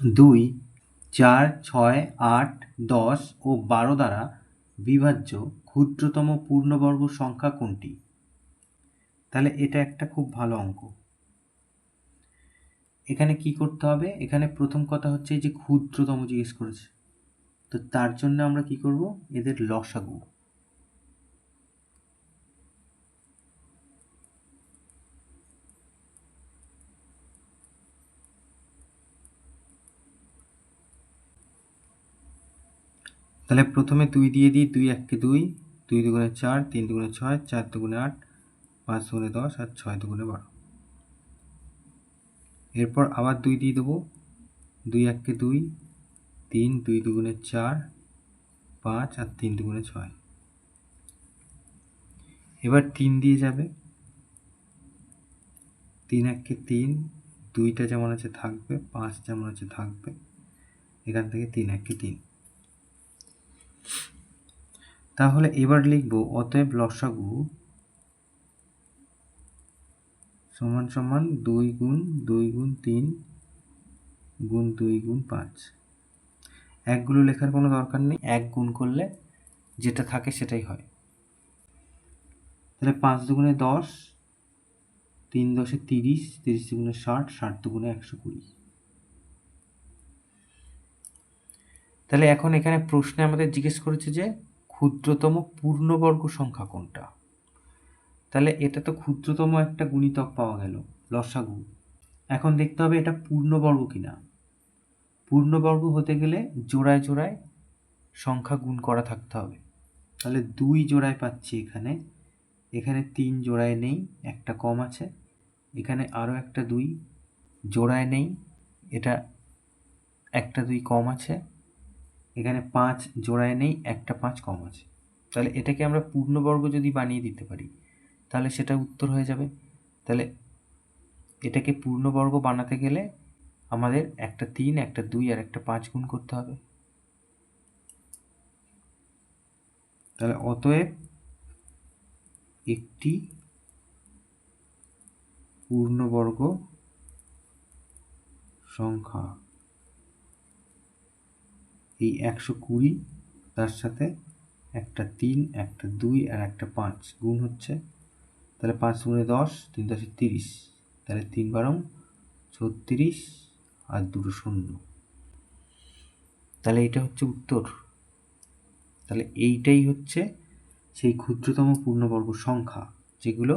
2, 4, 6, 8, 10 ও 12 দ্বারা বিভাজ্য ক্ষুদ্রতম পূর্ণবর্গ সংখ্যা কোনটি? তাহলে এটা একটা খুব ভালো অঙ্ক। এখানে কি করতে হবে? এখানে প্রথম কথা হচ্ছে যে ক্ষুদ্রতম জিজ্ঞেস করেছে, তো তার জন্য আমরা কি করব? এদের লসাগু। তাহলে প্রথমে 2 দিয়ে দিই, 2 1 কে 2, 2 দুগুণে 4, 3 দুগুণে 6, 4 দুগুণে 8, 5 দুগুণে 10 আর 6 দুগুণে 12। এরপর আবার 2 দিয়ে দেবো, 2 1 কে 2, 3, 2 দুগুণে 4, 5 আর 3 দুগুণে 6। এবার 3 দিয়ে যাবে, 3 1 কে 3, 2টা যেমন আছে থাকবে, 5 যেমন আছে থাকবে, এখান থেকে 3 1 কে 3। তাহলে এবার লিখব অতএব লসাগু সমান সমান 2 গুণ 2 গুণ 3 গুণ 2 গুণ 5। একগুলো লেখার কোনো দরকার নেই, এক গুণ করলে যেটা থাকে সেটাই হয়। তাহলে 5 দুগুণে 10, 3 10 30, 30 দুগুণে 60, 60 দুগুণে 120। তাহলে এখন এখানে প্রশ্নে আমাদের জিজ্ঞেস করেছে যে ক্ষুদ্রতম পূর্ণবর্গ সংখ্যা কোনটা। তাহলে এটা তো ক্ষুদ্রতম একটা গুণিতক পাওয়া গেল, লসাগু। এখন দেখতে হবে এটা পূর্ণবর্গ কিনা। পূর্ণবর্গ হতে গেলে জোড়ায় জোড়ায় সংখ্যা গুণ করা থাকতে হবে। তাহলে 2 জোড়ায় পাচ্ছি এখানে, এখানে 3 জোড়ায় নেই, একটা কম আছে, এখানে আরও একটা 2 জোড়ায় নেই, এটা একটা 2 কম আছে, এখানে 5 জোড়ায় নেই, একটা 5 কম আছে। তাহলে এটাকে আমরা পূর্ণবর্গ যদি বানিয়ে দিতে পারি তাহলে সেটা উত্তর হয়ে যাবে। তাহলে এটাকে পূর্ণবর্গ বানাতে গেলে আমাদের একটা 3, একটা 2 আর একটা 5 গুণ করতে হবে। তাহলে অতএব একটি পূর্ণবর্গ সংখ্যা এই 120, তার সাথে একটা 3, একটা 2 আর একটা 5 গুণ হচ্ছে। তাহলে 5 গুণে 10, 3 10 30, তাহলে 3 12 36 আর 2 শূন্য। তাহলে এটা হচ্ছে উত্তর। তাহলে এইটাই হচ্ছে সেই ক্ষুদ্রতম পূর্ণবর্গ সংখ্যা, যেগুলো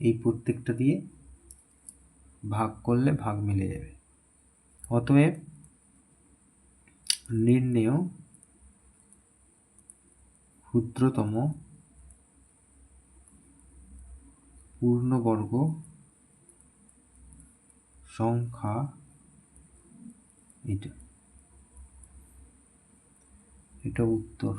এই প্রত্যেকটা দিয়ে ভাগ করলে ভাগ মিলে যাবে। অতএব নির্ণেয় ক্ষুদ্রতম পূর্ণবর্গ সংখ্যা এটা উত্তর।